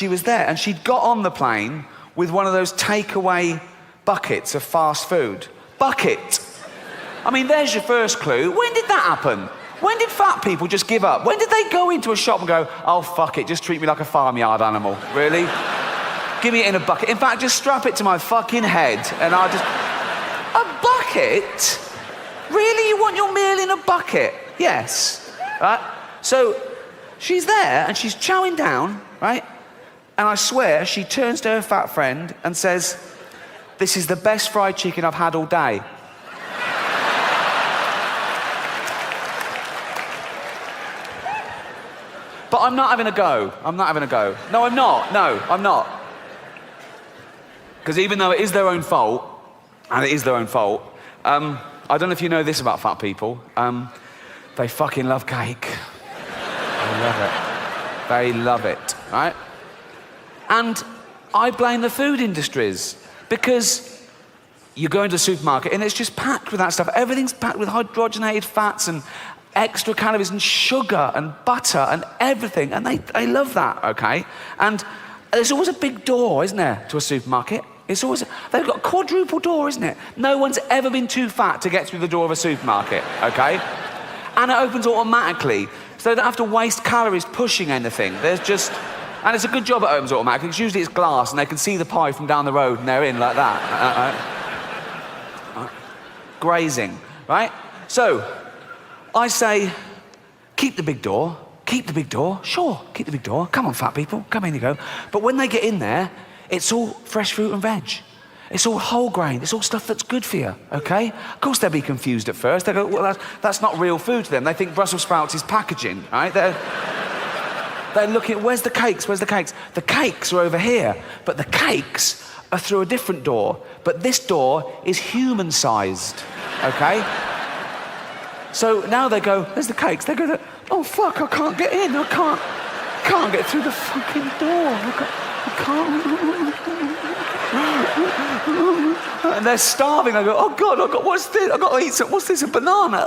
She was there, and she'd got on the plane with one of those takeaway buckets of fast food. Bucket. I mean, there's your first clue. When did that happen? When did fat people just give up? When did they go into a shop and go, oh, fuck it, just treat me like a farmyard animal? Really? Give me it in a bucket. In fact, just strap it to my fucking head, and I'll just... A bucket? Really? You want your meal in a bucket? Yes. Right? So, she's there, and she's chowing down, right? And I swear, she turns to her fat friend and says, this is the best fried chicken I've had all day. But I'm not having a go. I'm not having a go. No, I'm not. No, I'm not. Because even though it is their own fault, and it is their own fault, I don't know if you know this about fat people, they fucking love cake. They love it. They love it, right? And I blame the food industries, because you go into a supermarket and it's just packed with that stuff. Everything's packed with hydrogenated fats and extra calories and sugar and butter and everything, and they love that, okay? And there's always a big door, isn't there, to a supermarket? It's always, they've got a quadruple door, isn't it? No one's ever been too fat to get through the door of a supermarket, okay? And it opens automatically, so they don't have to waste calories pushing anything. There's just... And it's a good job it opens automatically, because usually it's glass and they can see the pie from down the road and they're in like that. Grazing, right? So, I say, keep the big door, sure, keep the big door. Come on, fat people, come in you go. But when they get in there, it's all fresh fruit and veg. It's all whole grain, it's all stuff that's good for you, okay? Of course they'll be confused at first. They go, well, that's not real food to them. They think Brussels sprouts is packaging, right? They're looking, where's the cakes? Where's the cakes? The cakes are over here, but the cakes are through a different door. But this door is human-sized, okay? So now they go, where's the cakes? They go, oh, fuck, I can't get in. I can't get through the fucking door. I can't. And they're starving. I go, oh, God, what's this? I've got to eat something. What's this, a banana?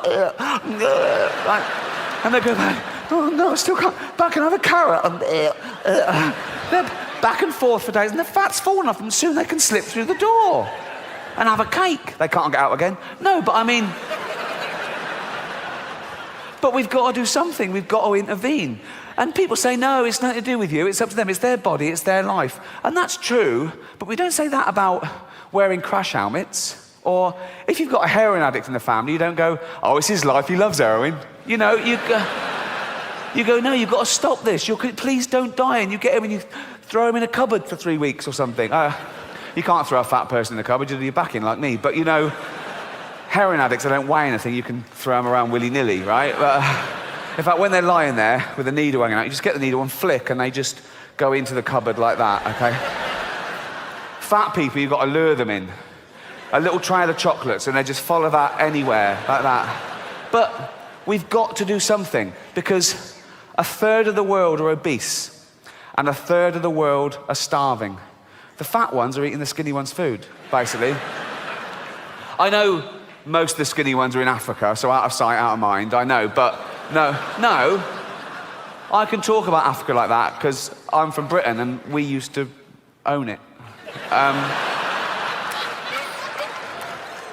And they go back. Oh, no, I still can't. Back and have a carrot. They're back and forth for days, and the fat's fallen off them. Soon they can slip through the door and have a cake. They can't get out again. No, but I mean... But we've got to do something. We've got to intervene. And people say, no, it's nothing to do with you. It's up to them. It's their body. It's their life. And that's true, but we don't say that about wearing crash helmets. Or if you've got a heroin addict in the family, you don't go, oh, it's his life. He loves heroin. You know, you go, no, you've got to stop this. Please don't die. And you get him and you throw him in a cupboard for 3 weeks or something. You can't throw a fat person in the cupboard. You'll do your back in like me. But, you know, heroin addicts, they don't weigh anything. You can throw them around willy-nilly, right? But, in fact, when they're lying there with a needle hanging out, you just get the needle and flick, and they just go into the cupboard like that, okay? Fat people, you've got to lure them in. A little trail of chocolates, and they just follow that anywhere, like that. But we've got to do something, because 1/3 of the world are obese, and 1/3 of the world are starving. The fat ones are eating the skinny ones' food, basically. I know most of the skinny ones are in Africa, so out of sight, out of mind, I know, but no, I can talk about Africa like that, because I'm from Britain, and we used to own it.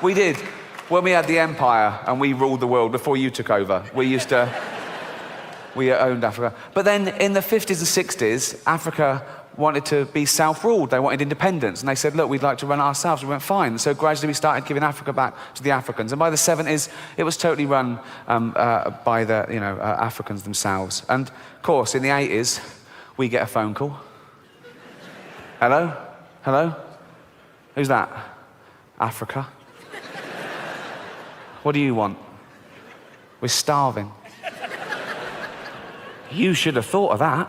We did. When we had the empire and we ruled the world before you took over, we owned Africa. But then in the 50s and 60s, Africa wanted to be self-ruled. They wanted independence. And they said, look, we'd like to run it ourselves. We went, fine. So gradually we started giving Africa back to the Africans. And by the 70s, it was totally run by the Africans themselves. And of course, in the 80s, we get a phone call. Hello? Hello? Who's that? Africa. What do you want? We're starving. You should have thought of that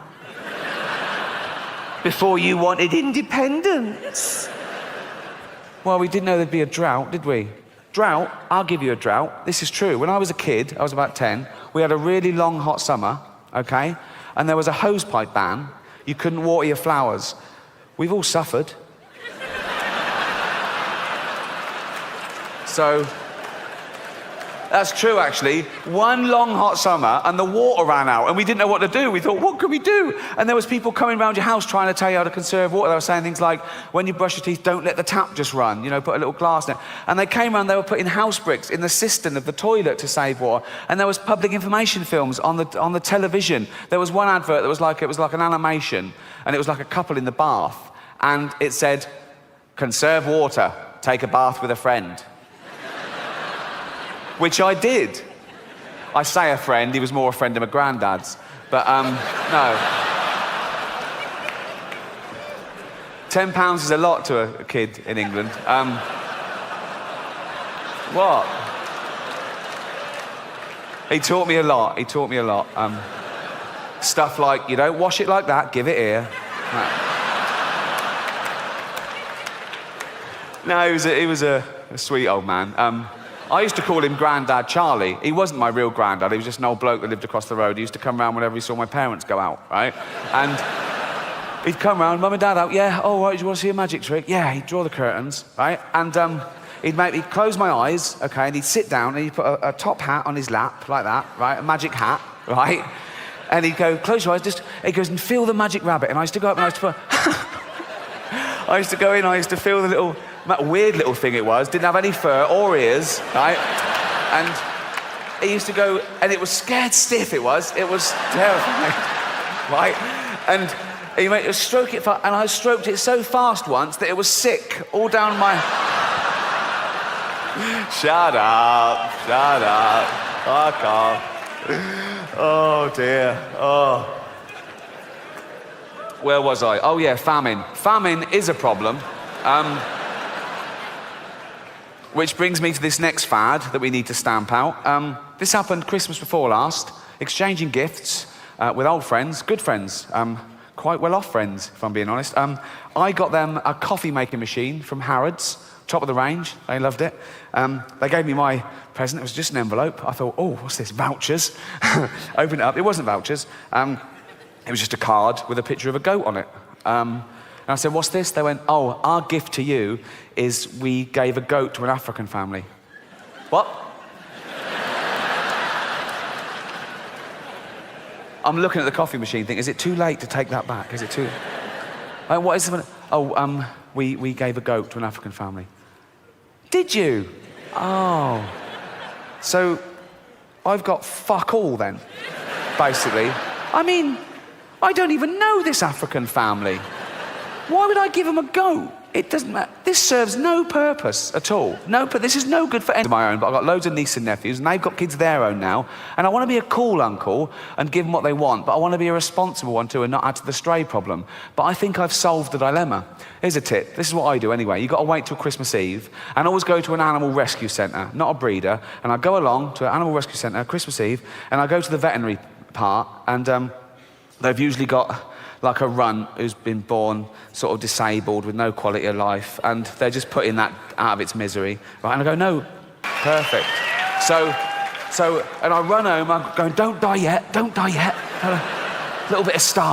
before you wanted independence. Well, we didn't know there'd be a drought, did we? Drought, I'll give you a drought. This is true. When I was a kid, I was about 10, we had a really long, hot summer, okay? And there was a hosepipe ban. You couldn't water your flowers. We've all suffered. So, That's true, actually. One long hot summer, and the water ran out, and we didn't know what to do. We thought, what can we do? And there was people coming around your house trying to tell you how to conserve water. They were saying things like, when you brush your teeth, don't let the tap just run. You know, put a little glass in it. And they came around, they were putting house bricks in the cistern of the toilet to save water. And there was public information films on the television. There was one advert that was like, it was like an animation, and it was like a couple in the bath. And it said, conserve water, take a bath with a friend. Which I did. I say a friend, he was more a friend of my granddad's. But, no. £10 is a lot to a kid in England. What? He taught me a lot, stuff like, you don't wash it like that, give it here. No, he was a sweet old man. I used to call him Grandad Charlie. He wasn't my real granddad, he was just an old bloke that lived across the road. He used to come round whenever he saw my parents go out, right? And he'd come round, Mum and Dad out, yeah, oh, right, do you want to see a magic trick? Yeah, he'd draw the curtains, right? And he'd close my eyes, okay, and he'd sit down and he'd put a top hat on his lap, like that, right? A magic hat, right? And he'd go, close your eyes, he goes, and feel the magic rabbit. And I used to go up and I used to put... I used to go in, I used to feel the little, weird little thing it was, didn't have any fur or ears, right? And he used to go, and it was scared stiff, it was terrifying, right? And he made us stroke it, and I stroked it so fast once that it was sick, all down my... Shut up, fuck off. Oh dear, oh. Where was I? Oh yeah, famine. Famine is a problem. Which brings me to this next fad that we need to stamp out. This happened Christmas before last, exchanging gifts with old friends, good friends, quite well-off friends, if I'm being honest. I got them a coffee-making machine from Harrods, top of the range. They loved it. They gave me my present. It was just an envelope. I thought, oh, what's this, vouchers? Opened it up. It wasn't vouchers. It was just a card with a picture of a goat on it. And I said, what's this? They went, oh, our gift to you is we gave a goat to an African family. What? I'm looking at the coffee machine thinking, is it too late to take that back? Is it too... what is it? Oh, we gave a goat to an African family. Did you? Oh. So I've got fuck all then, basically. I mean, I don't even know this African family. Why would I give them a goat? It doesn't matter. This serves no purpose at all. This is no good for any of my own, but I've got loads of nieces and nephews, and they've got kids of their own now, and I want to be a cool uncle and give them what they want, but I want to be a responsible one too and not add to the stray problem. But I think I've solved the dilemma. Here's a tip. This is what I do anyway. You've got to wait till Christmas Eve and always go to an animal rescue centre, not a breeder, and I go along to an animal rescue centre Christmas Eve, and I go to the veterinary part, and they've usually got like a runt who's been born sort of disabled with no quality of life, and they're just putting that out of its misery, right? And I go, no, perfect. So, and I run home, I'm going, don't die yet, a little bit of Starbucks.